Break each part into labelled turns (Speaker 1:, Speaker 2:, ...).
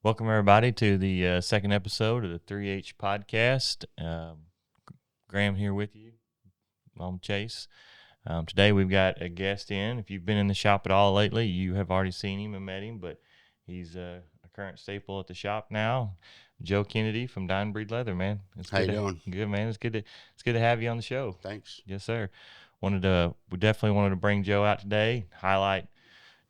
Speaker 1: Welcome, everybody, to the second episode of the 3H podcast. Graham here with you. I'm Chase. Today we've got a guest in. If you've been in the shop at all lately, you have already seen him and met him, but he's a current staple at the shop now. Joe Kennedy from Dine Breed Leather, man. It's
Speaker 2: How
Speaker 1: good
Speaker 2: you doing?
Speaker 1: good, man. It's good to have you on the show.
Speaker 2: Thanks.
Speaker 1: Yes, sir. We definitely wanted to bring Joe out today, highlight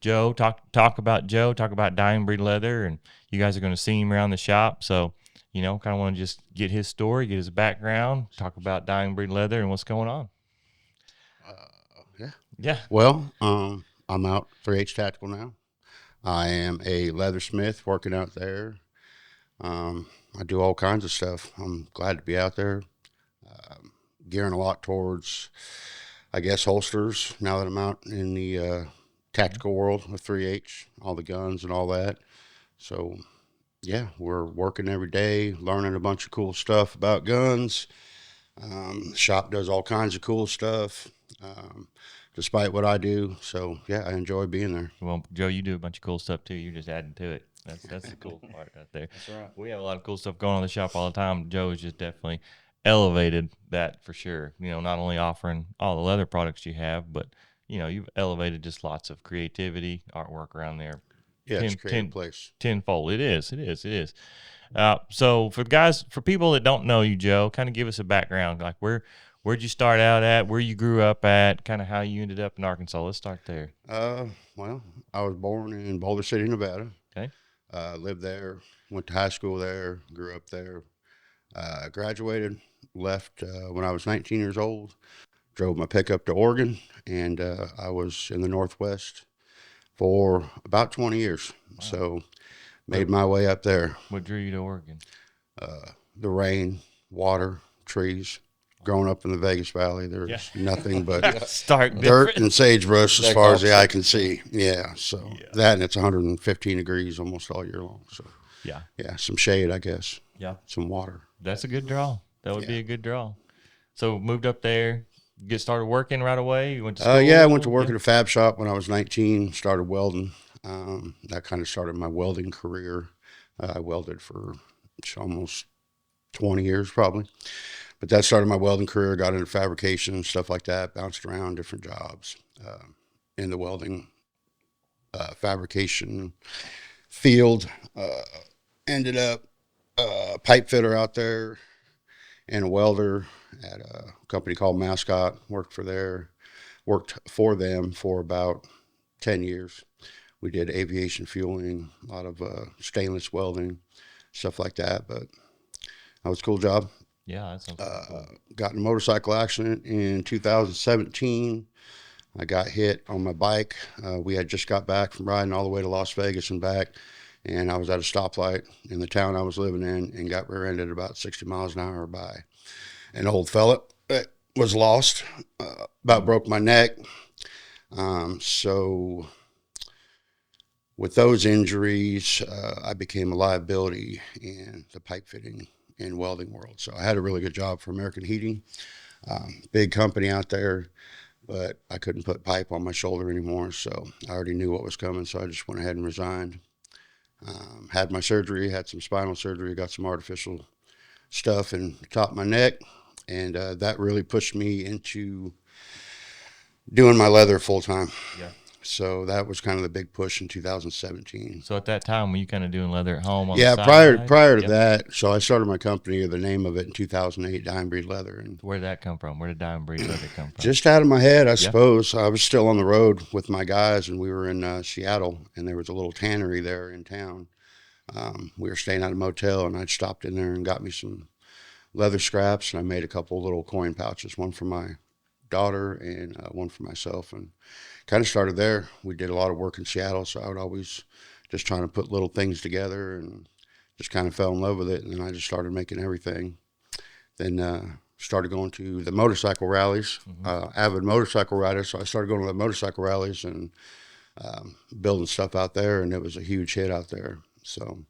Speaker 1: Joe, talk about Joe, talk about Dying Breed Leather, and you guys are going to see him around the shop. So, kind of want to just get his story, get his background, talk about Dying Breed Leather and what's going on.
Speaker 2: Yeah.
Speaker 1: Yeah,
Speaker 2: Well, I'm out 3H Tactical now. I am a leathersmith working out there. I do all kinds of stuff. I'm glad to be out there. Gearing a lot towards, I guess, holsters now that I'm out in the tactical world of 3H, all the guns and all that. So, yeah, we're working every day, learning a bunch of cool stuff about guns. The shop does all kinds of cool stuff, despite what I do. So yeah, I enjoy being there.
Speaker 1: well, Joe, you do a bunch of cool stuff too. You're just adding to it. That's the cool part right there.
Speaker 2: That's right.
Speaker 1: We have a lot of cool stuff going on in the shop all the time. Joe has just definitely elevated that for sure. Not only offering all the leather products you have, but you've elevated just lots of creativity, artwork around there.
Speaker 2: Yeah, it's a
Speaker 1: Ten,
Speaker 2: creative
Speaker 1: ten,
Speaker 2: place.
Speaker 1: tenfold. It is. It is. It is. So for people that don't know you, Joe, kind of give us a background. Like where'd you start out at? Where you grew up at? Kind of how you ended up in Arkansas. Let's start there.
Speaker 2: Well, I was born in Boulder City, Nevada.
Speaker 1: Okay.
Speaker 2: Lived there, went to high school there, grew up there. Graduated, left when I was 19 years old. Drove my pickup to Oregon, and I was in the Northwest for about 20 years.
Speaker 1: Wow.
Speaker 2: So
Speaker 1: What,
Speaker 2: made my way up there.
Speaker 1: what drew you to Oregon?
Speaker 2: The rain, water, trees. Growing up in the Vegas Valley, there's nothing but
Speaker 1: Stark
Speaker 2: dirt
Speaker 1: different.
Speaker 2: and sagebrush as
Speaker 3: Exact
Speaker 2: far as the eye
Speaker 3: opposite.
Speaker 2: can see. Yeah, so
Speaker 1: Yeah.
Speaker 2: that and it's 115 degrees almost all year long. So
Speaker 1: Yeah.
Speaker 2: yeah, some shade, I guess,
Speaker 1: Yeah.
Speaker 2: some water.
Speaker 1: That's a good draw. That would be
Speaker 2: Yeah.
Speaker 1: a good draw. So moved up there, get started working right away. You went to school.
Speaker 2: Yeah, I went to work at a fab shop when I was 19. Started welding. That kind of started my welding career. I welded for almost 20 years probably. But that started my welding career. Got into fabrication and stuff like that. Bounced around different jobs in the welding fabrication field. Ended up a pipe fitter out there and a welder at a company called Mascot. Worked for them for about 10 years. We did aviation fueling, a lot of stainless welding, stuff like that. But that was a cool job.
Speaker 1: Yeah, that sounds pretty cool.
Speaker 2: Got in a motorcycle accident in 2017. I got hit on my bike. We had just got back from riding all the way to Las Vegas and back, and I was at a stoplight in the town I was living in and got rear-ended about 60 miles an hour by an old fella that was lost. About broke my neck. So with those injuries, I became a liability in the pipe fitting and welding world. So I had a really good job for American Heating, big company out there, but I couldn't put pipe on my shoulder anymore. So I already knew what was coming. So I just went ahead and resigned. Had my surgery, had some spinal surgery, got some artificial stuff in the top of my neck. And that really pushed me into doing my leather full time.
Speaker 1: Yeah.
Speaker 2: So that was kind of the big push in 2017.
Speaker 1: So at that time, were you kind of doing leather at home on the
Speaker 2: Yeah,
Speaker 1: side?
Speaker 2: prior to
Speaker 1: Yep.
Speaker 2: that, so I started my company, the name of it in 2008, Dime Breed Leather, and
Speaker 1: Where did that come from? Where did Diamond Breed Leather come from?
Speaker 2: just out of my head, I
Speaker 1: Yeah.
Speaker 2: suppose. I was still on the road with my guys, and we were in Seattle, and there was a little tannery there in town. We were staying at a motel, and I stopped in there and got me some leather scraps, and I made a couple little coin pouches, one for my daughter and one for myself, and kind of started there. We did a lot of work in Seattle, so I would always just trying to put little things together and just kind of fell in love with it. And then I just started making everything. Then started going to the motorcycle rallies, avid motorcycle rider. So I started going to the motorcycle rallies and building stuff out there, and it was a huge hit out there. So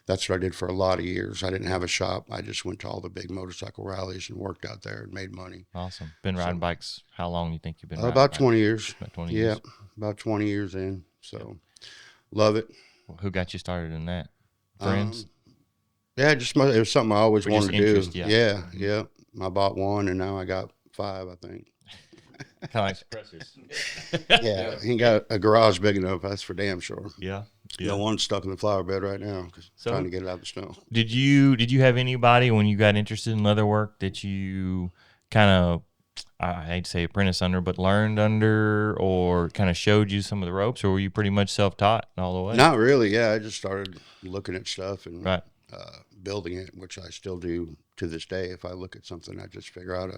Speaker 2: that's what I did for a lot of years. I didn't have a shop. I just went to all the big motorcycle rallies and worked out there and made money.
Speaker 1: Awesome. Been riding bikes. How long you think you've been riding
Speaker 2: About
Speaker 1: bikes?
Speaker 2: 20 years.
Speaker 1: About 20
Speaker 2: Yeah,
Speaker 1: years.
Speaker 2: about 20 years in. So love it.
Speaker 1: Who got you started in that? friends?
Speaker 2: Yeah, it was something I always
Speaker 1: Or just
Speaker 2: wanted to do.
Speaker 1: interest, yeah.
Speaker 2: Yeah, yeah. I bought one, and now I got 5, I think.
Speaker 1: Kind of like suppressors.
Speaker 2: Yeah, he ain't got a garage big enough. That's for damn sure.
Speaker 1: Yeah.
Speaker 2: The one's stuck in the flower bed right now because
Speaker 1: So-
Speaker 2: trying to get it out of the snow.
Speaker 1: Did you have anybody when you got interested in leather work that you kind of, I hate to say apprentice under, but learned under, or kind of showed you some of the ropes, or were you pretty much self-taught all the way?
Speaker 2: Not really. Yeah, I just started looking at stuff and
Speaker 1: Right.
Speaker 2: building it, which I still do to this day. If I look at something, I just figure out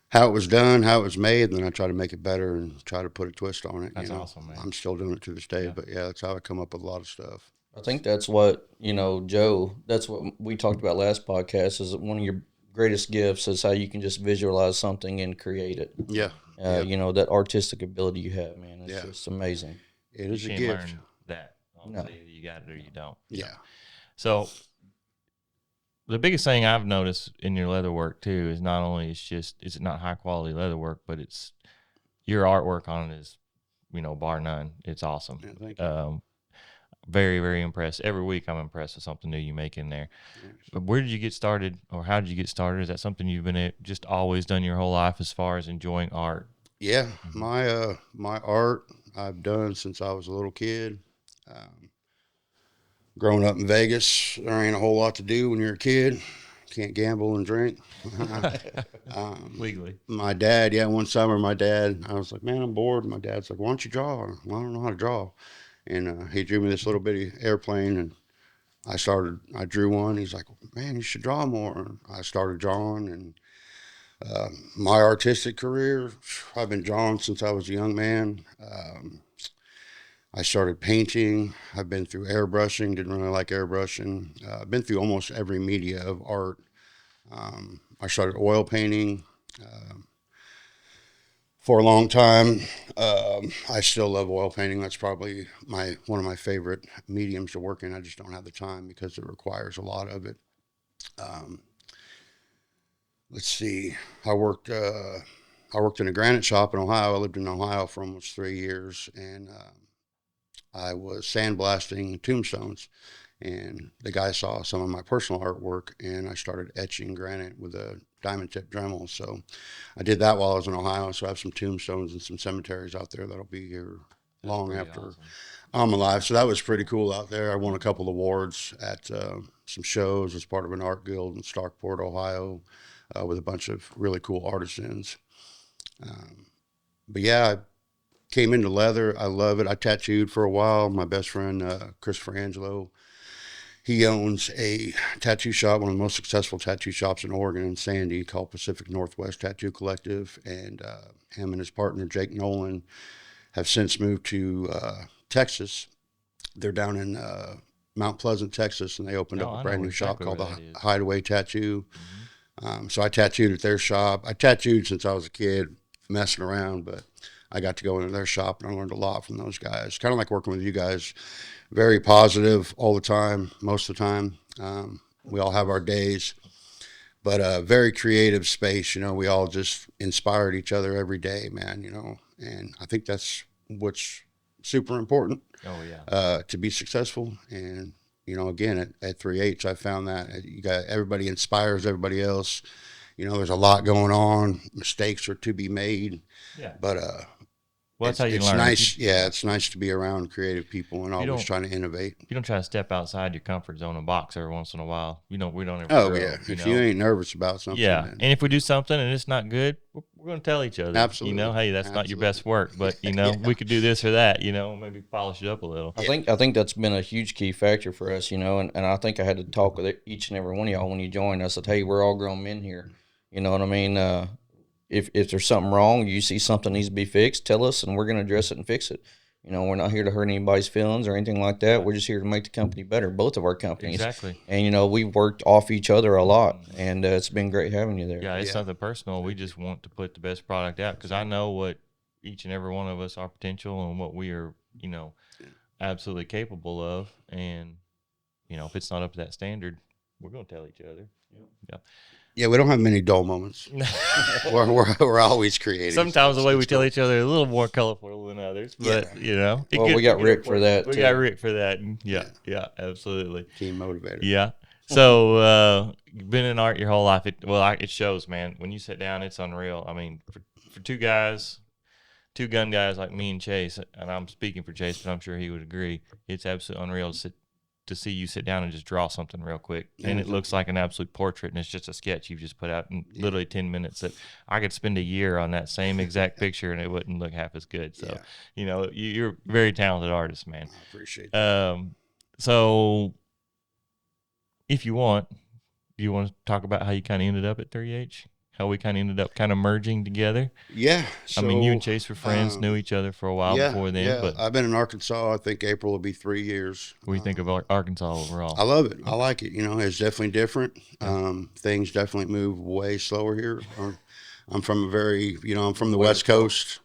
Speaker 2: how it was done, how it was made, and then I try to make it better and try to put a twist on it.
Speaker 1: That's awesome, man.
Speaker 2: I'm still doing it to this day, but yeah, that's how I come up with a lot of stuff.
Speaker 3: I think that's what, Joe, that's what we talked about last podcast, is that one of your greatest gifts is how you can just visualize something and create it.
Speaker 2: Yeah.
Speaker 3: That artistic ability you have, man. It's just amazing.
Speaker 2: It is
Speaker 1: You
Speaker 2: a
Speaker 1: can't
Speaker 2: gift.
Speaker 1: learn that. Obviously, you got it or you don't.
Speaker 2: Yeah.
Speaker 1: So the biggest thing I've noticed in your leather work too is not only it's not high quality leather work, but it's your artwork on it is, bar none. It's awesome.
Speaker 2: Yeah, thank you.
Speaker 1: Very, very impressed. Every week I'm impressed with something new you make in there. But where did you get started, or how did you get started? Is that something you've been just always done your whole life as far as enjoying art?
Speaker 2: Yeah, my art I've done since I was a little kid. Growing up in Vegas, there ain't a whole lot to do when you're a kid. Can't gamble and drink.
Speaker 1: Legally.
Speaker 2: My dad, one summer, I was like, man, I'm bored. My dad's like, why don't you draw? Well, I don't know how to draw. And he drew me this little bitty airplane, and I drew one. He's like, man, you should draw more. And I started drawing, and my artistic career, I've been drawing since I was a young man. I started painting. I've been through airbrushing, didn't really like airbrushing. I've been through almost every media of art. I started oil painting for a long time. I still love oil painting. That's probably one of my favorite mediums to work in. I just don't have the time because it requires a lot of it. Let's see. I worked in a granite shop in Ohio. I lived in Ohio for almost 3 years, and I was sandblasting tombstones. And the guy saw some of my personal artwork, and I started etching granite with a diamond tip Dremel. So I did that while I was in Ohio. So I have some tombstones and some cemeteries out there that'll be here long after
Speaker 1: awesome.
Speaker 2: I'm alive. So that was pretty cool out there. I won a couple awards at some shows as part of an art guild in Stockport, Ohio, with a bunch of really cool artisans. But yeah, I came into leather. I love it. I tattooed for a while. My best friend, Christopher Angelo, he owns a tattoo shop, one of the most successful tattoo shops in Oregon in Sandy, called Pacific Northwest Tattoo Collective. And him and his partner, Jake Nolan, have since moved to Texas. They're down in Mount Pleasant, Texas, and they opened up a brand new shop called the Hideaway Tattoo. So I tattooed at their shop. I tattooed since I was a kid, messing around, but I got to go into their shop, and I learned a lot from those guys. Kind of like working with you guys. Very positive all the time, most of the time. We all have our days, but a very creative space. We all just inspired each other every day, man. And I think that's what's super important.
Speaker 1: Oh yeah.
Speaker 2: To be successful. And again, at 3H, I found that you got everybody inspires everybody else. There's a lot going on. Mistakes are to be made.
Speaker 1: Yeah.
Speaker 2: But
Speaker 1: well, that's how you learn.
Speaker 2: Nice. It's nice to be around creative people and always trying to innovate.
Speaker 1: You don't try to step outside your comfort zone and box every once in a while. We don't ever.
Speaker 2: Oh yeah. If you ain't nervous about something.
Speaker 1: Yeah.
Speaker 2: Then.
Speaker 1: And if we do something and it's not good, we're going to tell each other.
Speaker 2: Absolutely.
Speaker 1: Hey, that's not your best work, but we could do this or that. Maybe polish it up a little.
Speaker 3: I think that's been a huge key factor for us. And I think I had to talk with each and every one of y'all when you joined. I said, hey, we're all grown men here. You know what I mean? If there's something wrong, you see something needs to be fixed, tell us, and we're going to address it and fix it. We're not here to hurt anybody's feelings or anything like that. We're just here to make the company better, both of our companies.
Speaker 1: Exactly.
Speaker 3: And, we've worked off each other a lot, and it's been great having you there.
Speaker 1: Yeah, it's nothing personal. We just want to put the best product out because I know what each and every one of us, our potential and what we are, absolutely capable of. And, if it's not up to that standard, we're gonna tell each other. Yeah.
Speaker 2: Yeah, we don't have many dull moments. we're always creative.
Speaker 1: Sometimes the way we tell each other is a little more colorful than others, but
Speaker 3: Well, we got Rick for that.
Speaker 1: We got Rick for that. And yeah, absolutely.
Speaker 2: Team motivator.
Speaker 1: Yeah. So you've been in art your whole life. It shows, man. When you sit down, it's unreal. I mean, for two gun guys like me and Chase, and I'm speaking for Chase, but I'm sure he would agree. It's absolutely unreal to see you sit down and just draw something real quick, and it looks like an absolute portrait, and it's just a sketch you've just put out in literally 10 minutes. That I could spend a year on that same exact picture, and it wouldn't look half as good. So, you're a very talented artist, man.
Speaker 2: I appreciate that.
Speaker 1: So if you want to talk about how you kind of ended up at 3H? How we kind of ended up kind of merging together?
Speaker 2: Yeah. So,
Speaker 1: I mean, you and Chase were friends, knew each other for a while before then.
Speaker 2: Yeah,
Speaker 1: but
Speaker 2: I've been in Arkansas. I think April will be 3 years.
Speaker 1: What do you think of Arkansas overall?
Speaker 2: I love it. I like it. It's definitely different. Things definitely move way slower here. I'm from I'm from the West Coast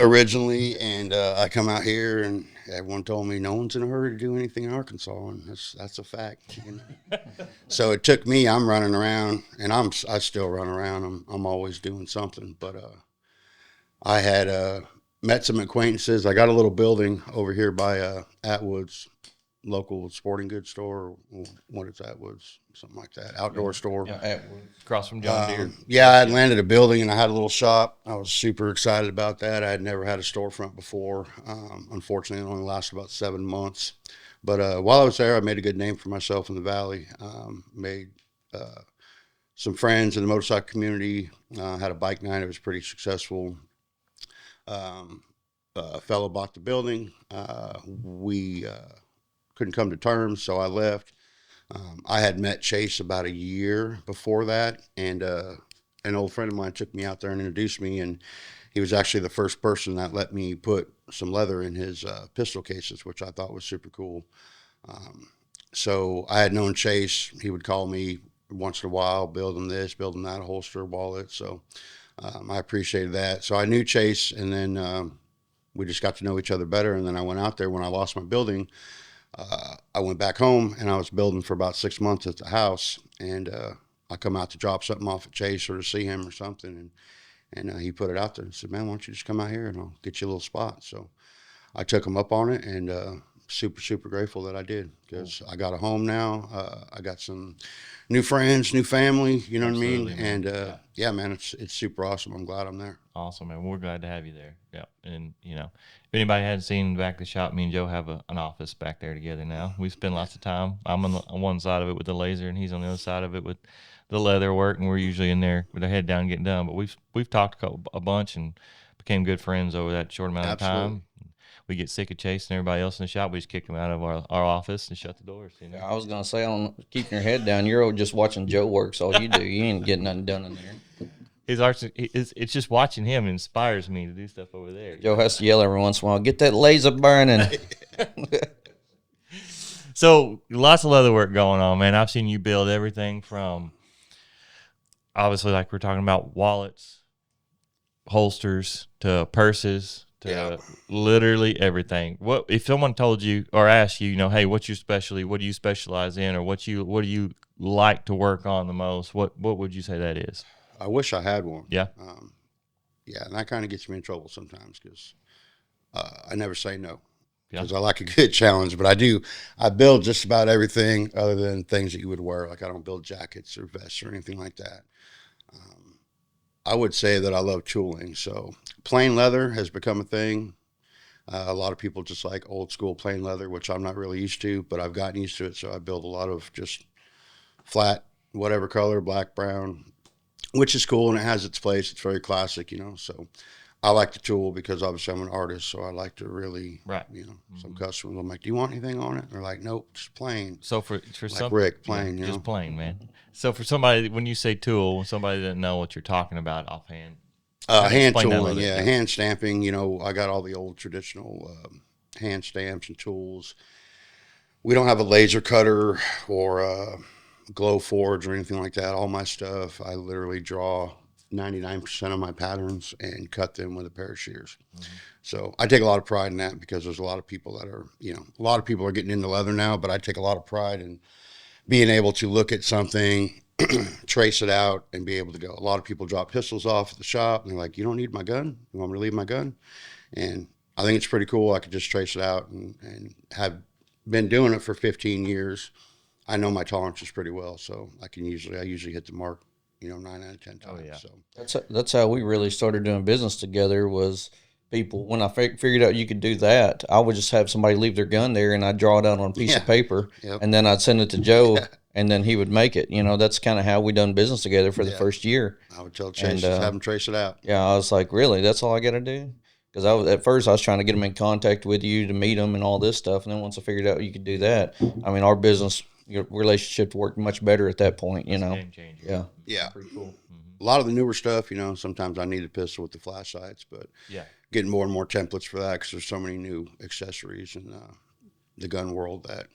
Speaker 2: originally, and I come out here, and everyone told me no one's in a hurry to do anything in Arkansas, and that's a fact. So it took me. I'm running around, and I still run around. I'm always doing something. But I had met some acquaintances. I got a little building over here by Atwood's local sporting goods store. What is Atwood's? Something like that. Outdoor store.
Speaker 3: Yeah, Atwood's.
Speaker 1: Across from John Deere.
Speaker 2: Yeah, I had landed a building, and I had a little shop. I was super excited about that. I had never had a storefront before. Unfortunately, it only lasted about 7 months. But while I was there, I made a good name for myself in the Valley. Made some friends in the motorcycle community. Had a bike night. It was pretty successful. A fellow bought the building. We couldn't come to terms, so I left. I had met Chase about a year before that, and an old friend of mine took me out there and introduced me, and he was actually the first person that let me put some leather in his pistol cases, which I thought was super cool. So I had known Chase. He would call me once in a while, building this, building that, a holster, wallet. So I appreciated that. So I knew Chase, and then we just got to know each other better, and then I went out there when I lost my building. I went back home, and I was building for about 6 months at the house, and I come out to drop something off at Chase or to see him or something, and he put it out there and said, man, why don't you just come out here and I'll get you a little spot. So I took him up on it, and super, super grateful that I did, because I got a home now. I got some new friends, new family, you know
Speaker 1: Absolutely,
Speaker 2: what I mean?
Speaker 1: man.
Speaker 2: And yeah, man, it's super awesome. I'm glad I'm there.
Speaker 1: Awesome, man. We're glad to have you there. Yeah. And, if anybody hadn't seen the back of the shop, me and Joe have an office back there together now. We spend lots of time. I'm on one side of it with the laser, and he's on the other side of it with the leather work, and we're usually in there with our head down getting done. But we've talked a bunch and became good friends over that short amount of time. We get sick of Chase and everybody else in the shop. We just kick them out of our office and shut the doors.
Speaker 3: I was gonna say, on keeping your head down, you're just watching Joe work. So all you do, you ain't getting nothing done in there.
Speaker 1: His art, it's just watching him inspires me to do stuff over there.
Speaker 3: Joe has to yell every once in a while, "Get that laser burning!"
Speaker 1: So lots of leather work going on, man. I've seen you build everything from, obviously, like we're talking about, wallets, holsters, to purses, to literally everything. What if someone told you or asked you, hey, what's your specialty? What do you specialize in, or what do you like to work on the most? What would you say that is?
Speaker 2: I wish I had one.
Speaker 1: Yeah.
Speaker 2: Yeah, and that kind of gets me in trouble sometimes, because I never say no,
Speaker 1: Yeah.
Speaker 2: because I like a good challenge. But I build just about everything other than things that you would wear. Like, I don't build jackets or vests or anything like that. I would say that I love tooling. So plain leather has become a thing. A lot of people just like old school plain leather, which I'm not really used to, but I've gotten used to it. So I build a lot of just flat, whatever color, black, brown, which is cool, and it has its place. It's very classic, So I like to tool because obviously I'm an artist, so I like to really, Some customers, I'm like, do you want anything on it? They're like, nope, just plain.
Speaker 1: So for
Speaker 2: like
Speaker 1: some
Speaker 2: Rick, plain,
Speaker 1: just plain, man. So for somebody, when you say tool, somebody doesn't know what you're talking about offhand.
Speaker 2: Hand
Speaker 1: Explain that a
Speaker 2: tooling,
Speaker 1: little bit.
Speaker 2: hand stamping. I got all the old traditional hand stamps and tools. We don't have a laser cutter or a glow forge or anything like that. All my stuff, I literally draw 99% of my patterns and cut them with a pair of shears. Mm-hmm. So I take a lot of pride in that, because there's a lot of people that are, a lot of people are getting into leather now, but I take a lot of pride in being able to look at something, trace it out, and be able to go. A lot of people drop pistols off at the shop, and they're like, "You don't need my gun. You want me to leave my gun?" And I think it's pretty cool. I could just trace it out, and have been doing it for 15 years. I know my tolerances pretty well, so I usually hit the mark, 9 out of 10 times.
Speaker 1: Oh, yeah.
Speaker 2: So
Speaker 3: That's how we really started doing business together. Was people when I figured out you could do that, I would just have somebody leave their gun there, and I'd draw it out on a piece of
Speaker 2: Yeah.
Speaker 3: paper,
Speaker 2: Yep.
Speaker 3: and then I'd send it to Joe, and then he would make it. That's kind of how we done business together for the
Speaker 2: Yeah.
Speaker 3: first year.
Speaker 2: I would tell Chase,
Speaker 3: And
Speaker 2: just have them trace it out.
Speaker 3: yeah, I was like, really, that's all I got to do? Because at first I was trying to get them in contact with you to meet them and all this stuff, and then once I figured out you could do that, I mean, our business your relationship worked much better at that point.
Speaker 1: It's a game changer.
Speaker 3: Yeah.
Speaker 2: Yeah.
Speaker 3: Pretty cool.
Speaker 2: A lot of the newer stuff, sometimes I need a pistol with the flash sights, but
Speaker 1: Yeah.
Speaker 2: getting more and more templates for that because there's so many new accessories in the gun world that,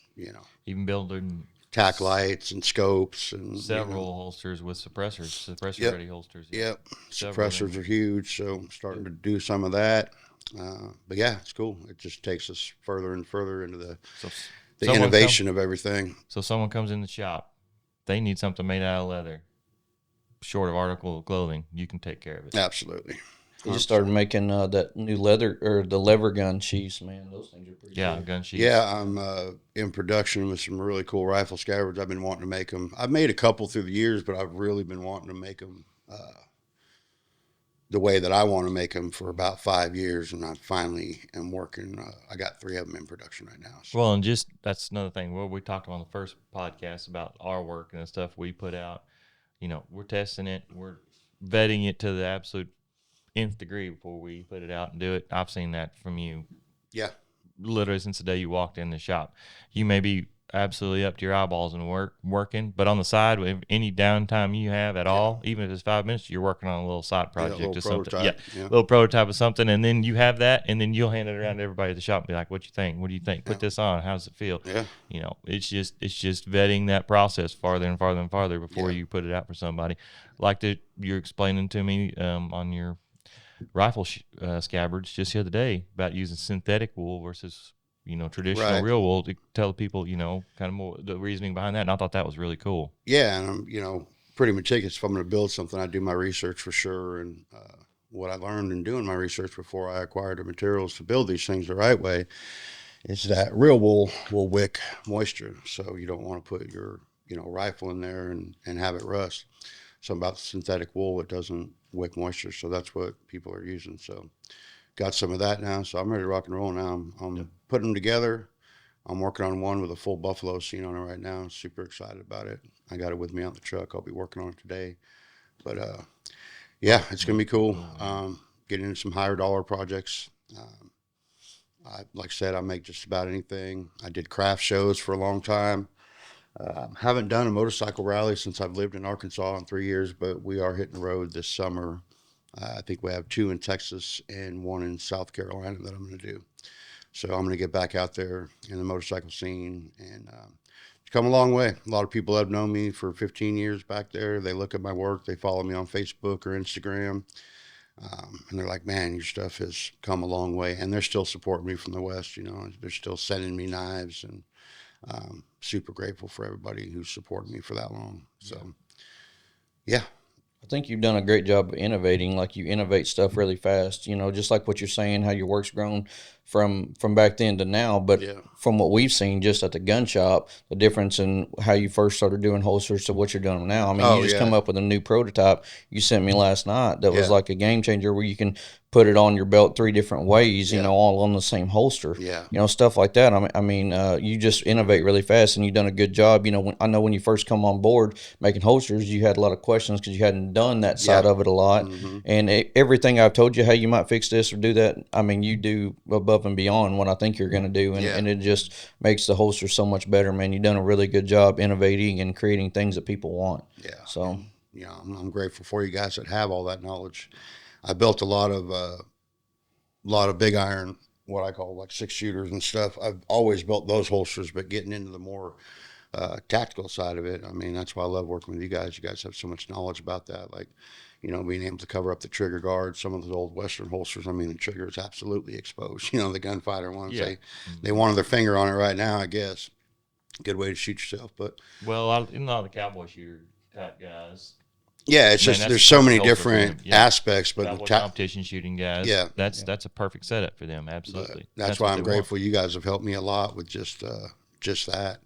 Speaker 1: Even building
Speaker 2: tack lights and scopes and
Speaker 1: several holsters with suppressor
Speaker 2: Yep.
Speaker 1: ready holsters.
Speaker 2: Yep.
Speaker 1: Several of
Speaker 2: Suppressors
Speaker 1: them.
Speaker 2: are huge, so I'm starting to do some of that. But yeah, it's cool. It just takes us further and further into the
Speaker 1: Someone
Speaker 2: innovation of everything.
Speaker 1: So someone comes in the shop, they need something made out of leather, short of article of clothing, you can take care of it.
Speaker 2: Absolutely.
Speaker 3: You just started making that new leather or the lever gun sheaths, man. Those things are pretty
Speaker 1: Yeah,
Speaker 3: cool.
Speaker 1: gun sheaths.
Speaker 2: Yeah, I'm in production with some really cool rifle scabbards. I've been wanting to make them. I've made a couple through the years, but I've really been wanting to make them the way that I want to make them for about 5 years, and I finally am working. I got 3 of them in production right now. So.
Speaker 1: Well, and just that's another thing. What we talked about on the first podcast about our work and the stuff we put out. We're testing it. We're vetting it to the absolute nth degree before we put it out and do it. I've seen that from you.
Speaker 2: Yeah.
Speaker 1: Literally since the day you walked in the shop. You may be absolutely up to your eyeballs and working, but on the side, with any downtime you have at all, even if it's 5 minutes, you're working on a little side project
Speaker 2: little
Speaker 1: or something.
Speaker 2: prototype,
Speaker 1: Yeah, little prototype of something, and then you have that, and then you'll hand it around to everybody at the shop and be like, "What you think? What do you think? Put this on. How does it feel?"
Speaker 2: Yeah.
Speaker 1: It's just vetting that process farther and farther and farther before you put it out for somebody. Like you're explaining to me on your rifle scabbards just the other day about using synthetic wool versus traditional
Speaker 2: Right.
Speaker 1: real wool to tell people kind of more the reasoning behind that, and I thought that was really cool.
Speaker 2: Yeah, and I'm pretty meticulous. If I'm going to build something, I do my research for sure. And what I learned in doing my research before I acquired the materials to build these things the right way is that real wool will wick moisture, so you don't want to put your rifle in there and have it rust. So about the synthetic wool, it doesn't wick moisture, so that's what people are using. So got some of that now, so I'm ready to rock and roll now. I'm putting them together. I'm working on one with a full buffalo scene on it right now. Super excited about it. I got it with me on the truck. I'll be working on it today. But yeah, it's gonna be cool. Getting into some higher dollar projects. Like I said, I make just about anything. I did craft shows for a long time. Haven't done a motorcycle rally since I've lived in Arkansas in 3 years, but we are hitting the road this summer. I think we have 2 in Texas and 1 in South Carolina that I'm going to do. So I'm going to get back out there in the motorcycle scene, and it's come a long way. A lot of people have known me for 15 years back there. They look at my work. They follow me on Facebook or Instagram. And they're like, "Man, your stuff has come a long way." And they're still supporting me from the West. They're still sending me knives, and super grateful for everybody who's supported me for that long. So, yeah.
Speaker 3: I think you've done a great job of innovating. Like you innovate stuff really fast. Just like what you're saying, how your work's grown from back then to now. But from what we've seen just at the gun shop, the difference in how you first started doing holsters to what you're doing now. I mean, you just come up with a new prototype you sent me last night that was like a game changer where you can put it on your belt 3 different ways, all on the same holster.
Speaker 2: Yeah.
Speaker 3: Stuff like that. I mean, you just innovate really fast, and you've done a good job. I know when you first come on board making holsters, you had a lot of questions because you hadn't done that side of it a lot.
Speaker 2: Mm-hmm.
Speaker 3: And everything I've told you, how you might fix this or do that, I mean, you do above and beyond what I think you're going to do. And it just makes the holster so much better, man. You've done a really good job innovating and creating things that people want.
Speaker 2: Yeah.
Speaker 3: So,
Speaker 2: I'm grateful for you guys that have all that knowledge. I built a lot of big iron, what I call like 6-shooters and stuff. I've always built those holsters, but getting into the more tactical side of it, I mean, that's why I love working with you guys. You guys have so much knowledge about that. Like, being able to cover up the trigger guard, some of those old Western holsters, I mean, the trigger is absolutely exposed. The gunfighter ones, they wanted their finger on it right now, I guess. good way to shoot yourself. But
Speaker 1: Well, a lot of the cowboy shooter type guys.
Speaker 2: yeah, it's
Speaker 1: Man,
Speaker 2: just
Speaker 1: that's
Speaker 2: there's
Speaker 1: a
Speaker 2: so
Speaker 1: perfect
Speaker 2: many
Speaker 1: holster for them.
Speaker 2: different
Speaker 1: Yeah.
Speaker 2: aspects. But
Speaker 1: Cowboy competition shooting guys.
Speaker 2: yeah,
Speaker 1: That's a perfect setup for them.
Speaker 2: but
Speaker 1: Absolutely.
Speaker 2: that's why
Speaker 1: what
Speaker 2: I'm
Speaker 1: they want.
Speaker 2: grateful. You guys have helped me a lot with just that.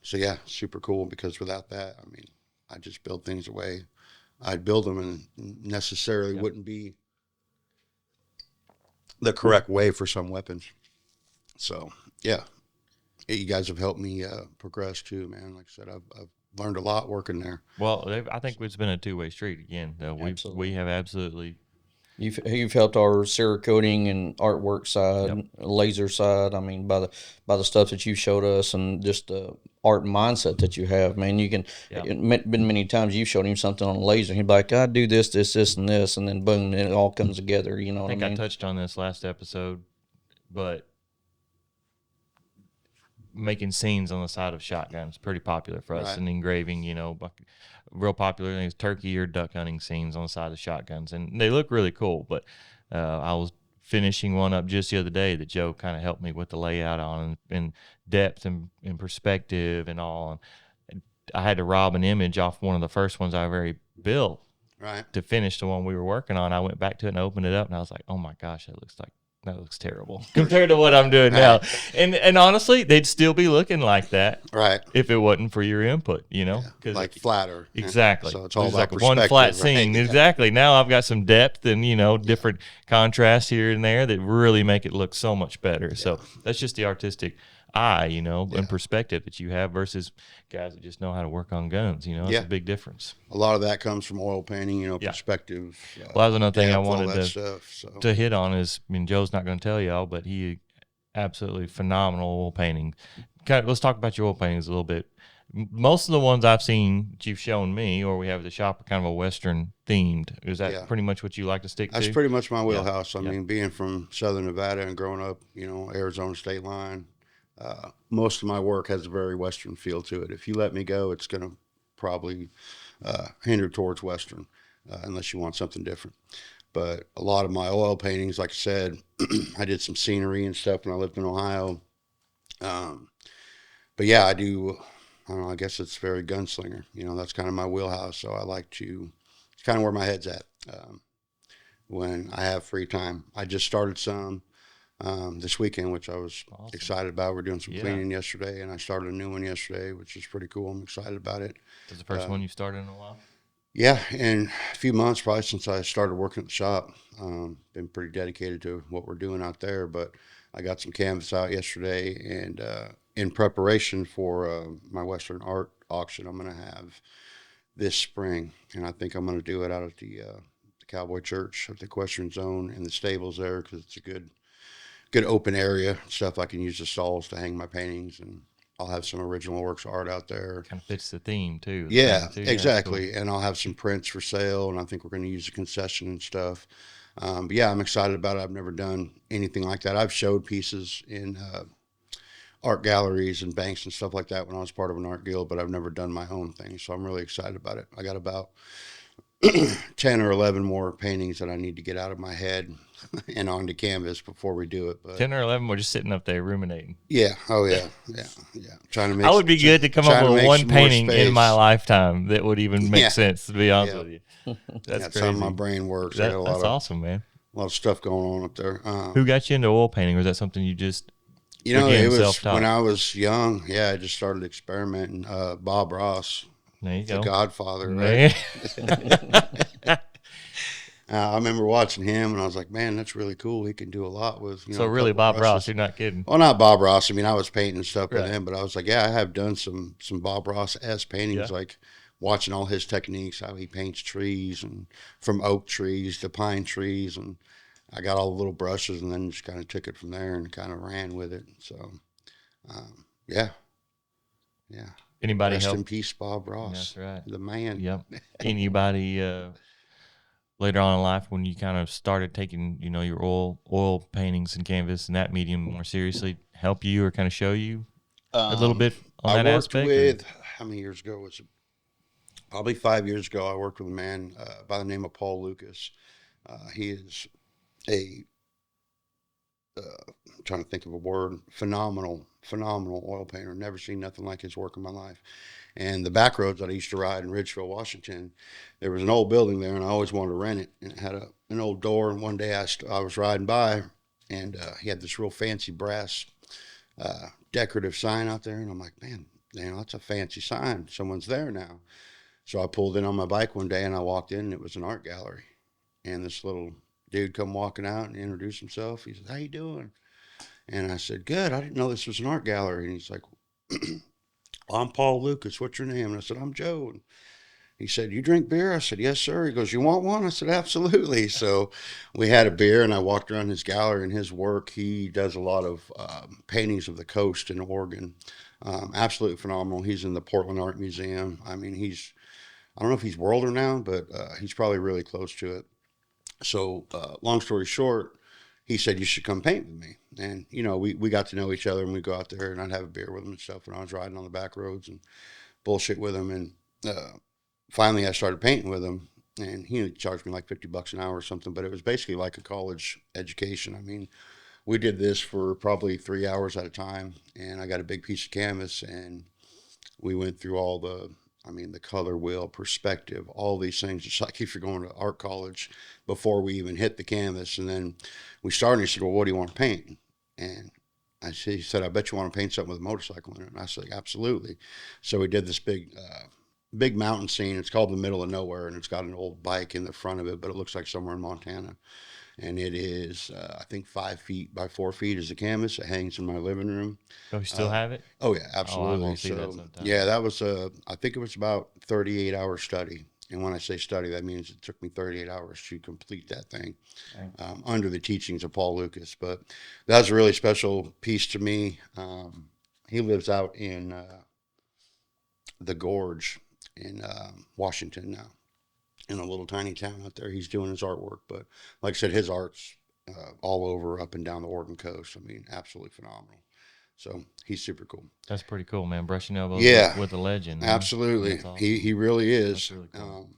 Speaker 2: So yeah, super cool. Because without that, I mean, I just build things the way I'd build them, and necessarily
Speaker 1: Yep.
Speaker 2: wouldn't be the correct way for some weapons. So yeah, you guys have helped me progress too, man. Like I said, I've learned a lot working there.
Speaker 1: Well, I think it's been a two-way street again. We have absolutely.
Speaker 3: You've helped our Cerakoting and artwork side,
Speaker 1: Yep.
Speaker 3: laser side. I mean, by the stuff that you showed us and just the art mindset that you have, man. You can
Speaker 1: Yep.
Speaker 3: been many times you've showed him something on a laser. He'd be like, "I do this, this, this, and this," and then boom, and it all comes together. You know
Speaker 1: I
Speaker 3: what I
Speaker 1: think I
Speaker 3: mean?
Speaker 1: touched on this last episode, but making scenes on the side of shotguns pretty popular for us,
Speaker 2: Right.
Speaker 1: and engraving. Real popular things, turkey or duck hunting scenes on the side of shotguns, and they look really cool. But I was finishing one up just the other day that Joe kind of helped me with the layout on, and depth and perspective and all. And I had to rob an image off one of the first ones I ever built
Speaker 2: Right.
Speaker 1: to finish the one we were working on. I went back to it and opened it up, and I was like, "Oh my gosh, that looks terrible compared to what I'm doing now." And honestly, they'd still be looking like that
Speaker 2: Right.
Speaker 1: if it wasn't for your input, because
Speaker 2: Like flatter.
Speaker 1: exactly.
Speaker 2: So it's all
Speaker 1: There's
Speaker 2: about
Speaker 1: like one flat
Speaker 2: perspective,
Speaker 1: scene.
Speaker 2: right?
Speaker 1: Exactly. Now I've got some depth and different contrast here and there that really make it look so much better. So that's just the artistic eye, and perspective that you have versus guys that just know how to work on guns. It's
Speaker 2: Yeah.
Speaker 1: a big difference.
Speaker 2: A lot of that comes from oil painting,
Speaker 1: Yeah.
Speaker 2: perspective.
Speaker 1: Well, that was another thing I
Speaker 2: depth, all
Speaker 1: wanted
Speaker 2: that
Speaker 1: to
Speaker 2: stuff. So
Speaker 1: to hit on is, Joe's not going to tell y'all, but he absolutely phenomenal oil painting. Let's talk about your oil paintings a little bit. Most of the ones I've seen that you've shown me, or we have at the shop, are kind of a Western themed. Is that
Speaker 2: Yeah.
Speaker 1: pretty much what you like to stick
Speaker 2: that's
Speaker 1: to?
Speaker 2: pretty much my wheelhouse. I
Speaker 1: Yeah.
Speaker 2: mean, being from Southern Nevada and growing up, Arizona state line, most of my work has a very Western feel to it. If you let me go, it's going to probably hinder towards Western, unless you want something different. But a lot of my oil paintings, like I said, I did some scenery and stuff when I lived in Ohio. But yeah, I do. I don't know. I guess it's very gunslinger. That's kind of my wheelhouse. So I like to. It's kind of where my head's at when I have free time. I just started some this weekend, which I was
Speaker 1: Awesome.
Speaker 2: excited about. We're doing some
Speaker 1: Yeah.
Speaker 2: cleaning yesterday, and I started a new one yesterday, which is pretty cool. I'm excited about it.
Speaker 1: That's the first one you started in a while?
Speaker 2: Yeah, in a few months, probably since I started working at the shop. Been pretty dedicated to what we're doing out there, but I got some canvas out yesterday, and in preparation for my Western art auction I'm going to have this spring, and I think I'm going to do it out at the Cowboy Church at the Equestrian Zone in the stables there, because it's a good open area, stuff I can use the stalls to hang my paintings, and I'll have some original works of art out there.
Speaker 1: Kind of fits the theme too.
Speaker 2: Yeah,
Speaker 1: Cool.
Speaker 2: exactly. And I'll have some prints for sale, and I think we're going to use a concession and stuff. But yeah, I'm excited about it. I've never done anything like that. I've showed pieces in art galleries and banks and stuff like that when I was part of an art guild, but I've never done my own thing. So I'm really excited about it. I got about 10 or 11 more paintings that I need to get out of my head and onto canvas before we do it. But
Speaker 1: 10 or 11 were just sitting up there ruminating.
Speaker 2: yeah, oh yeah, yeah. Trying to make.
Speaker 1: I would be good to come up with one painting in my lifetime that would even make sense, to be honest with you. That's crazy.
Speaker 2: How my brain works. I got
Speaker 1: That's awesome, man.
Speaker 2: A lot of stuff going on up there.
Speaker 1: Who got you into oil painting? Or was that something you just
Speaker 2: it was
Speaker 1: self-taught?
Speaker 2: when I was young. Yeah, I just started experimenting. Bob Ross,
Speaker 1: there you go,
Speaker 2: the Godfather, right? I remember watching him, and I was like, "Man, that's really cool. He can do a lot with."
Speaker 1: So really, Bob Ross? You're not kidding?
Speaker 2: Well, not Bob Ross. I mean, I was painting stuff with
Speaker 1: Right.
Speaker 2: him, but I was like, "Yeah, I have done some Bob Ross-esque paintings, like watching all his techniques, how he paints trees, and from oak trees to pine trees, and I got all the little brushes, and then just kind of took it from there and kind of ran with it. So, yeah.
Speaker 1: Anybody
Speaker 2: Rest
Speaker 1: help?
Speaker 2: in peace, Bob Ross.
Speaker 1: That's right.
Speaker 2: The man.
Speaker 1: Yep. Anybody later on in life when you kind of started taking, your oil paintings and canvas and that medium more seriously, help you or kind of show you a little bit on that aspect?
Speaker 2: How many years ago was it? Probably 5 years ago, I worked with a man by the name of Paul Lucas. He is a trying to think of a word, phenomenal oil painter. Never seen nothing like his work in my life. And the back roads that I used to ride in Ridgeville, Washington, there was an old building there, and I always wanted to rent it. And it had an old door. And one day I was riding by, and he had this real fancy brass decorative sign out there. And I'm like, man, that's a fancy sign. Someone's there now. So I pulled in on my bike one day, and I walked in, and it was an art gallery. And this little dude come walking out and introduced himself. He said, "How you doing?" And I said, "Good. I didn't know this was an art gallery." And he's like, "I'm Paul Lucas. What's your name?" And I said, "I'm Joe." And he said, "You drink beer?" I said, "Yes, sir." He goes, "You want one?" I said, "Absolutely." So we had a beer, and I walked around his gallery and his work. He does a lot of paintings of the coast in Oregon. Absolutely phenomenal. He's in the Portland Art Museum. I mean, I don't know if he's world renowned, but he's probably really close to it. So long story short, he said, "You should come paint with me." And, we got to know each other, and we'd go out there, and I'd have a beer with him and stuff. And I was riding on the back roads and bullshit with him. And finally I started painting with him, and he charged me like $50 an hour or something, but it was basically like a college education. I mean, we did this for probably 3 hours at a time, and I got a big piece of canvas, and we went through all the color wheel, perspective, all these things. It's like if you're going to art college before we even hit the canvas. And then we started, and he said, "Well, what do you want to paint?" And he said, "I bet you want to paint something with a motorcycle in it." And I said, "Absolutely." So we did this big mountain scene. It's called The Middle of Nowhere, and it's got an old bike in the front of it, but it looks like somewhere in Montana. And it is, I think, 5 feet by 4 feet is the canvas. It hangs in my living room.
Speaker 1: Oh, you still have it?
Speaker 2: Oh yeah, absolutely.
Speaker 1: I won't see that sometime.
Speaker 2: Yeah, that was I think it was about 38-hour study. And when I say study, that means it took me 38 hours to complete that thing, under the teachings of Paul Lucas. But that was a really special piece to me. He lives out in the Gorge in Washington now, in a little tiny town out there. He's doing his artwork, but like I said, his art's all over, up and down the Oregon coast. I mean, absolutely phenomenal. So he's super cool.
Speaker 1: That's pretty cool, man. Brushing elbows with a legend. Man.
Speaker 2: Absolutely. Awesome. He really is.
Speaker 1: Really cool.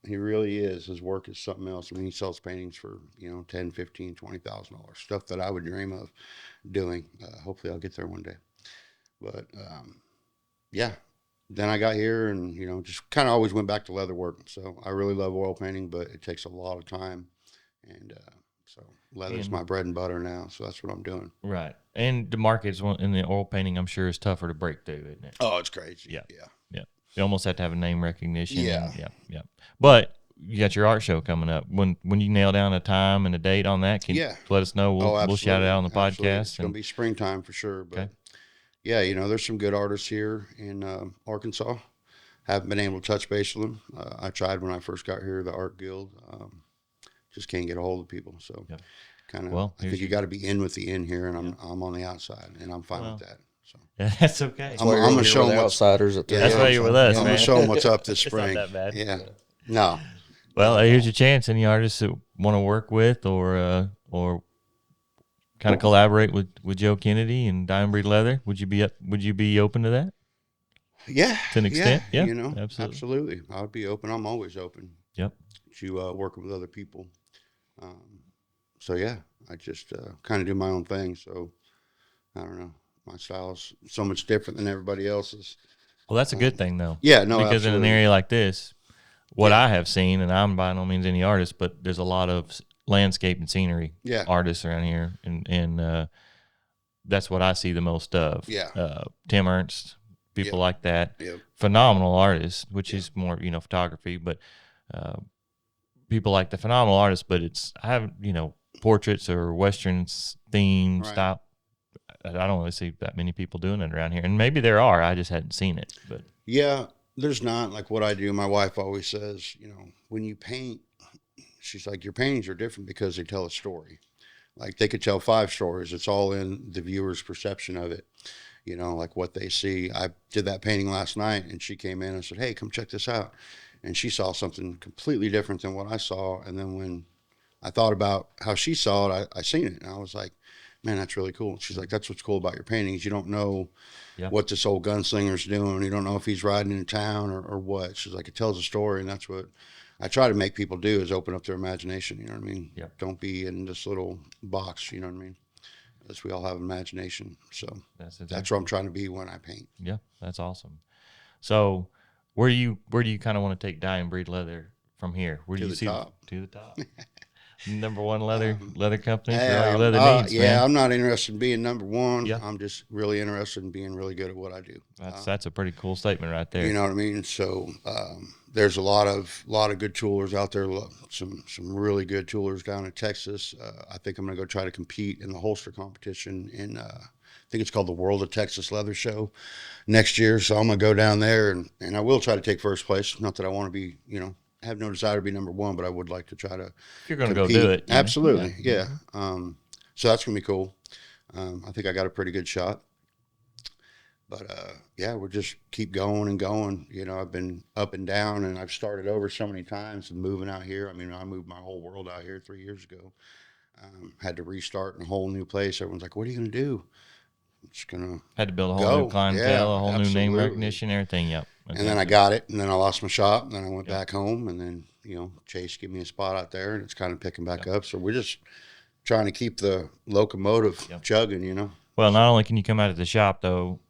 Speaker 2: He really is. His work is something else. I mean, he sells paintings for, $10, $15, $20,000, stuff that I would dream of doing. Hopefully I'll get there one day. But yeah, then I got here and, just kind of always went back to leather work. So I really love oil painting, but it takes a lot of time. And so leather's my bread and butter now. So that's what I'm doing.
Speaker 1: Right. And the market's in the oil painting, I'm sure, is tougher to break through, isn't it?
Speaker 2: Oh, it's crazy.
Speaker 1: Yeah. You almost have to have a name recognition.
Speaker 2: Yeah.
Speaker 1: Yeah. But you got your art show coming up. When you nail down a time and a date on that, can you let us know? We'll shout it out on the podcast.
Speaker 2: Absolutely. It's going to be springtime for sure. But yeah, there's some good artists here in Arkansas. Haven't been able to touch base with them. I tried when I first got here, the Art Guild. Just can't get a hold of people. So kind of, I think you got to be in with the in here, and I'm on the outside, and I'm fine with that. So
Speaker 1: that's okay.
Speaker 2: I'm going to show them
Speaker 3: outsiders.
Speaker 1: That's why you're with us.
Speaker 2: I'm going to show them what's up this spring.
Speaker 1: It's not that bad.
Speaker 2: Yeah. No.
Speaker 1: Well, here's your chance. Any artists that want to work with or kind of collaborate with Joe Kennedy and Diamond Breed Leather, would you be open to that?
Speaker 2: Yeah.
Speaker 1: To an extent. Yeah.
Speaker 2: Absolutely. I would be open. I'm always open.
Speaker 1: Yep.
Speaker 2: To working with other people. So yeah, I just kind of do my own thing. So I don't know. My style is so much different than everybody else's.
Speaker 1: Well, that's a good thing, though.
Speaker 2: Yeah, no,
Speaker 1: because
Speaker 2: absolutely.
Speaker 1: in an area like this, what I have seen, and I'm by no means any artist, but there's a lot of landscape and scenery artists around here, and that's what I see the most of.
Speaker 2: Yeah.
Speaker 1: Tim Ernst, people like that,
Speaker 2: Yep.
Speaker 1: phenomenal artists, which is more photography, but people like the phenomenal artists. But I have portraits or Western theme style. I don't really see that many people doing it around here, and maybe there are. I just hadn't seen it. But
Speaker 2: yeah, there's not. Like what I do, my wife always says, when you paint, she's like, your paintings are different because they tell a story. Like they could tell 5 stories. It's all in the viewer's perception of it. Like what they see. I did that painting last night, and she came in and said, "Hey, come check this out." And she saw something completely different than what I saw. And then when I thought about how she saw it, I seen it, and I was like, man, that's really cool. She's like, that's what's cool about your paintings. You don't know what this old gunslinger's doing. You don't know if he's riding in town or what. She's like, it tells a story, and that's what I try to make people do, is open up their imagination. You know what I mean?
Speaker 1: Yep.
Speaker 2: Don't be in this little box. You know what I mean? as we all have imagination. So
Speaker 1: That's
Speaker 2: that's what I'm trying to be when I paint.
Speaker 1: Yeah, that's awesome. So where do you kind of want to take Dye and Breed Leather from here? Where do
Speaker 2: To
Speaker 1: you
Speaker 2: the
Speaker 1: see
Speaker 2: top.
Speaker 1: to the top? Number one leather company for all your
Speaker 2: Yeah,
Speaker 1: leather needs,
Speaker 2: yeah,
Speaker 1: man.
Speaker 2: I'm not interested in being number one.
Speaker 1: Yeah.
Speaker 2: I'm just really interested in being really good at what I do.
Speaker 1: That's a pretty cool statement right there.
Speaker 2: You know what I mean? So there's a lot of good toolers out there. Some really good toolers down in Texas. I think I'm going to go try to compete in the holster competition in. I think it's called the World of Texas Leather Show next year. So I'm going to go down there and I will try to take first place. Not that I want to be, I have no desire to be number one, but I would like to try to.
Speaker 1: If you're going to go
Speaker 2: compete.
Speaker 1: do it,
Speaker 2: Absolutely, yeah. So that's gonna be cool. I think I got a pretty good shot. But yeah, we'll just keep going and going. I've been up and down, and I've started over so many times and moving out here. I mean, I moved my whole world out here 3 years ago. Had to restart in a whole new place. Everyone's like, "What are you gonna do?" I'm just gonna
Speaker 1: had to build a whole new clientele, a whole new name
Speaker 2: absolutely.
Speaker 1: recognition, everything. Yep.
Speaker 2: And then I got it, and then I lost my shop, and then I went back home, and then Chase gave me a spot out there, and it's kind of picking back up. So we're just trying to keep the locomotive chugging.
Speaker 1: Well, not only can you come out of the shop though,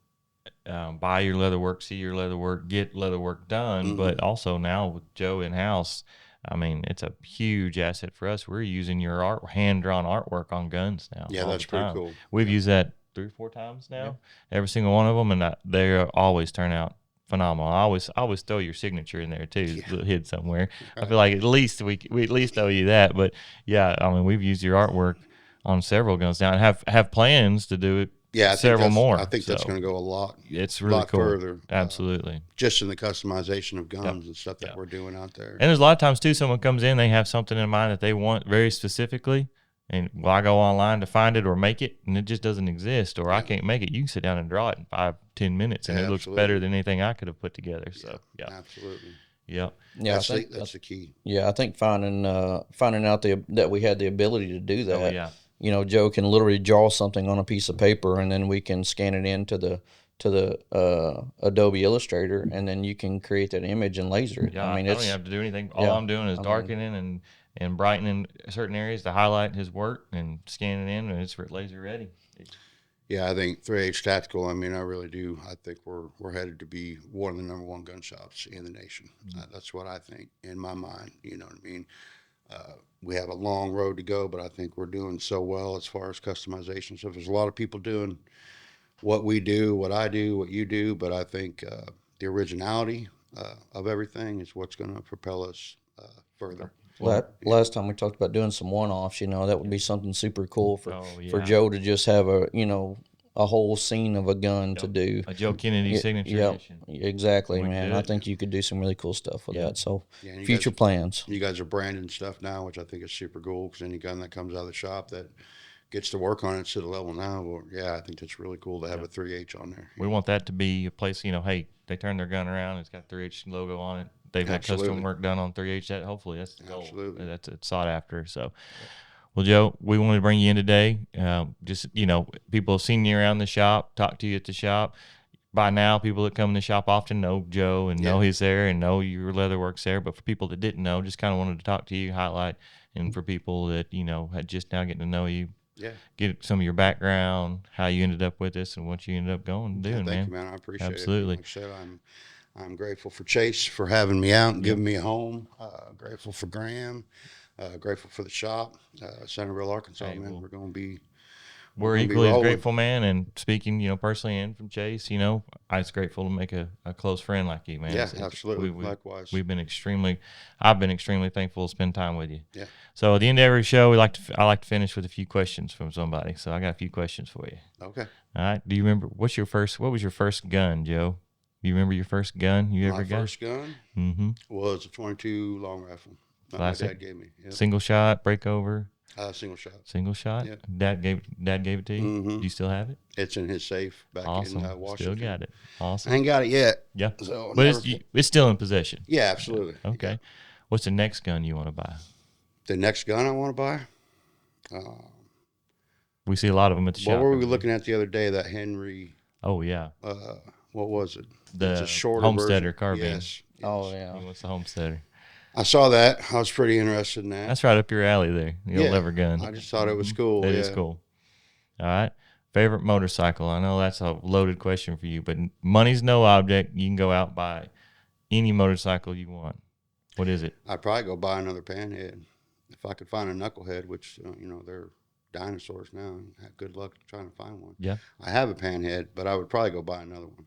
Speaker 1: buy your leather work, see your leather work, get leather work done, but also now with Joe in house, I mean, it's a huge asset for us. We're using your hand-drawn artwork on guns now.
Speaker 2: Yeah, that's pretty cool.
Speaker 1: We've used that 3 or 4 times now, every single one of them, and they always turn out phenomenal. I always throw your signature in there too, hid somewhere. Right. I feel like at least we at least owe you that. But yeah, I mean, we've used your artwork on several guns now, and have plans to do it.
Speaker 2: Yeah,
Speaker 1: several more.
Speaker 2: I think that's going to go a lot.
Speaker 1: It's really
Speaker 2: lot
Speaker 1: cool.
Speaker 2: Further,
Speaker 1: absolutely.
Speaker 2: Just in the customization of guns and stuff that we're doing out there.
Speaker 1: And there's a lot of times too, someone comes in, they have something in mind that they want very specifically, and I go online to find it or make it, and it just doesn't exist, or I can't make it. You can sit down and draw it in 5-10 minutes, and it looks better than anything I could have put together. So
Speaker 2: absolutely.
Speaker 1: Yeah.
Speaker 3: Yeah,
Speaker 2: I think that's the key.
Speaker 3: Yeah, I think finding out that we had the ability to do that.
Speaker 1: Oh, yeah.
Speaker 3: Joe can literally draw something on a piece of paper, and then we can scan it into the Adobe Illustrator, and then you can create that image and laser it.
Speaker 1: Yeah,
Speaker 3: I mean,
Speaker 1: I don't even have to do anything. All I'm doing is darkening and brightening certain areas to highlight his work and scanning in, and it's laser ready.
Speaker 2: Yeah, I think 3H Tactical, I mean, I really do. I think we're headed to be one of the number one gun shops in the nation. That's what I think in my mind. You know what I mean? We have a long road to go, but I think we're doing so well as far as customization. So there's a lot of people doing what we do, what I do, what you do, but I think the originality of everything is what's going to propel us further.
Speaker 3: Last time we talked about doing some one-offs, that would be something super cool for Joe to just have a whole scene of a gun to do.
Speaker 1: A Joe Kennedy signature edition.
Speaker 3: Exactly, man. I think you could do some really cool stuff with that. So future plans.
Speaker 2: You guys are branding stuff now, which I think is super cool, because any gun that comes out of the shop that gets to work on it to the level now, well, I think that's really cool to have a 3H on there.
Speaker 1: We want that to be a place, hey, they turn their gun around, it's got 3H logo on it. They've had custom work done on 3H. Hopefully that's the goal.
Speaker 2: Absolutely.
Speaker 1: That's it's sought after. So, well, Joe, we wanted to bring you in today. Just people have seen you around the shop, talked to you at the shop. By now, people that come in the shop often know Joe and know he's there and know your leather work's there. But for people that didn't know, just kind of wanted to talk to you, highlight, and for people that had just now getting to know you. Yeah, get some of your background, how you ended up with this, and what you ended up going and doing,
Speaker 2: thank you, man. I appreciate it.
Speaker 1: Absolutely.
Speaker 2: Like I said, I'm grateful for Chase for having me out and giving me a home. Grateful for Graham. Grateful for the shop, Centerville, Arkansas. Man, we're going to be.
Speaker 1: We're equally as grateful, man. And speaking, personally and from Chase, I was grateful to make a close friend like you, man.
Speaker 2: Yeah, absolutely. Likewise.
Speaker 1: I've been extremely thankful to spend time with you.
Speaker 2: Yeah.
Speaker 1: So at the end of every show, I like to finish with a few questions from somebody. So I got a few questions for you.
Speaker 2: Okay.
Speaker 1: All right. Do you remember what was your first gun, Joe? Do you remember your first gun you ever got?
Speaker 2: My first gun was a 22 long rifle.
Speaker 1: Classic.
Speaker 2: My dad gave me. Yep.
Speaker 1: Single shot, breakover.
Speaker 2: Single shot.
Speaker 1: Single shot.
Speaker 2: Yep.
Speaker 1: Dad gave it to you.
Speaker 2: Mm-hmm.
Speaker 1: Do you still have it?
Speaker 2: It's in his safe back in Washington.
Speaker 1: Still got it. Awesome.
Speaker 2: I ain't got it yet.
Speaker 1: Yeah.
Speaker 2: So
Speaker 1: but it's still in possession.
Speaker 2: Yeah, absolutely.
Speaker 1: Okay.
Speaker 2: Yeah.
Speaker 1: What's the next gun you want to buy?
Speaker 2: The next gun I want to buy.
Speaker 1: We see a lot of them at the shop.
Speaker 2: What were we looking at the other day? That Henry.
Speaker 1: Oh yeah.
Speaker 2: What was it?
Speaker 1: The
Speaker 2: a shorter
Speaker 1: Homesteader
Speaker 2: version.
Speaker 1: carbine.
Speaker 2: Yes.
Speaker 3: Oh yeah.
Speaker 1: What's the Homesteader?
Speaker 2: I saw that. I was pretty interested in that.
Speaker 1: That's right up your alley there. The old lever gun.
Speaker 2: I just thought it was cool.
Speaker 1: It is cool. All right. Favorite motorcycle? I know that's a loaded question for you, but money's no object. You can go out buy any motorcycle you want. What is it?
Speaker 2: I'd probably go buy another panhead if I could find a knucklehead, which they're dinosaurs now, and have good luck trying to find one.
Speaker 1: Yeah.
Speaker 2: I have a panhead, but I would probably go buy another one.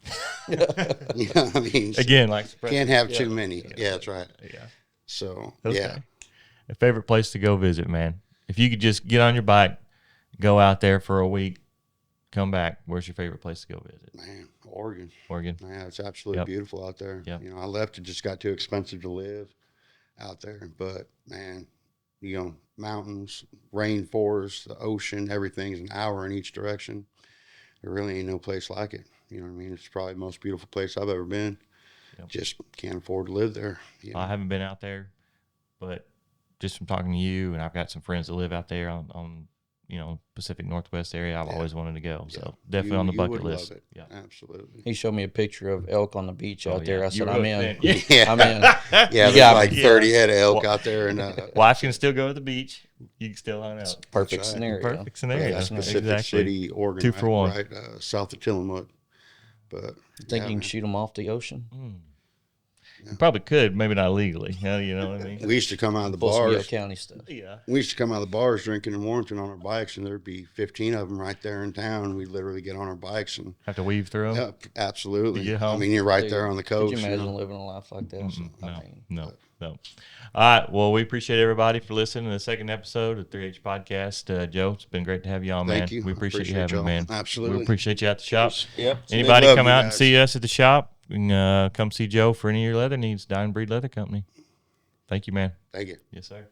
Speaker 2: I mean,
Speaker 1: Again, like
Speaker 2: can't have too many. Yeah, that's right.
Speaker 1: Yeah.
Speaker 2: So
Speaker 1: Okay.
Speaker 2: yeah,
Speaker 1: A favorite place to go visit, man? If you could just get on your bike, go out there for a week, come back, where's your favorite place to go visit?
Speaker 2: man, Oregon.
Speaker 1: Oregon.
Speaker 2: Yeah, it's absolutely beautiful out there.
Speaker 1: Yep.
Speaker 2: I left. It just got too expensive to live out there. But man, mountains, rainforest, the ocean, everything's an hour in each direction. There really ain't no place like it. You know what I mean? It's probably the most beautiful place I've ever been.
Speaker 1: Yep.
Speaker 2: Just can't afford to live there.
Speaker 1: I haven't been out there, but just from talking to you, and I've got some friends that live out there on Pacific Northwest area. I've always wanted to go, so definitely on the bucket list.
Speaker 2: Love it.
Speaker 1: Yeah,
Speaker 2: absolutely.
Speaker 3: He showed me a picture of elk on the beach out there. I said, I'm in.
Speaker 2: Yeah,
Speaker 3: I'm in.
Speaker 2: Yeah, there's like 30 head of elk out there, and
Speaker 1: wife can still go to the beach. You can still hunt out.
Speaker 3: Perfect
Speaker 2: right.
Speaker 3: scenario.
Speaker 1: Perfect scenario.
Speaker 2: that's Pacific
Speaker 1: Exactly.
Speaker 2: City, Oregon,
Speaker 1: 2 for 1.
Speaker 2: right south of Tillamook. But
Speaker 3: You think you can shoot them off the ocean?
Speaker 1: You probably could, maybe not legally. You know what I mean?
Speaker 2: we used to come out of the
Speaker 3: Pull some Yale
Speaker 2: bars.
Speaker 3: County stuff.
Speaker 1: Yeah.
Speaker 2: We used to come out of the bars drinking in Warrenton on our bikes, and there'd be 15 of them right there in town. We'd literally get on our bikes and
Speaker 1: Have to weave through them?
Speaker 2: absolutely.
Speaker 1: You get home?
Speaker 2: I mean, you're right
Speaker 3: Dude,
Speaker 2: there on the coast.
Speaker 3: Could you imagine living a life like that?
Speaker 1: No. All right. Well, we appreciate everybody for listening to the second episode of 3H Podcast. Joe, it's been great to have you on, man.
Speaker 2: Thank you.
Speaker 1: We appreciate you
Speaker 2: Appreciate
Speaker 1: having me,
Speaker 2: y'all.
Speaker 1: man.
Speaker 2: Absolutely.
Speaker 1: We appreciate you at the shop.
Speaker 2: Yep.
Speaker 1: Anybody
Speaker 2: Love
Speaker 1: come
Speaker 2: you
Speaker 1: out and
Speaker 2: guys.
Speaker 1: see us at the shop, you can come see Joe for any of your leather needs, Dye and Breed Leather Company. Thank you, man.
Speaker 2: Thank you.
Speaker 1: Yes, sir.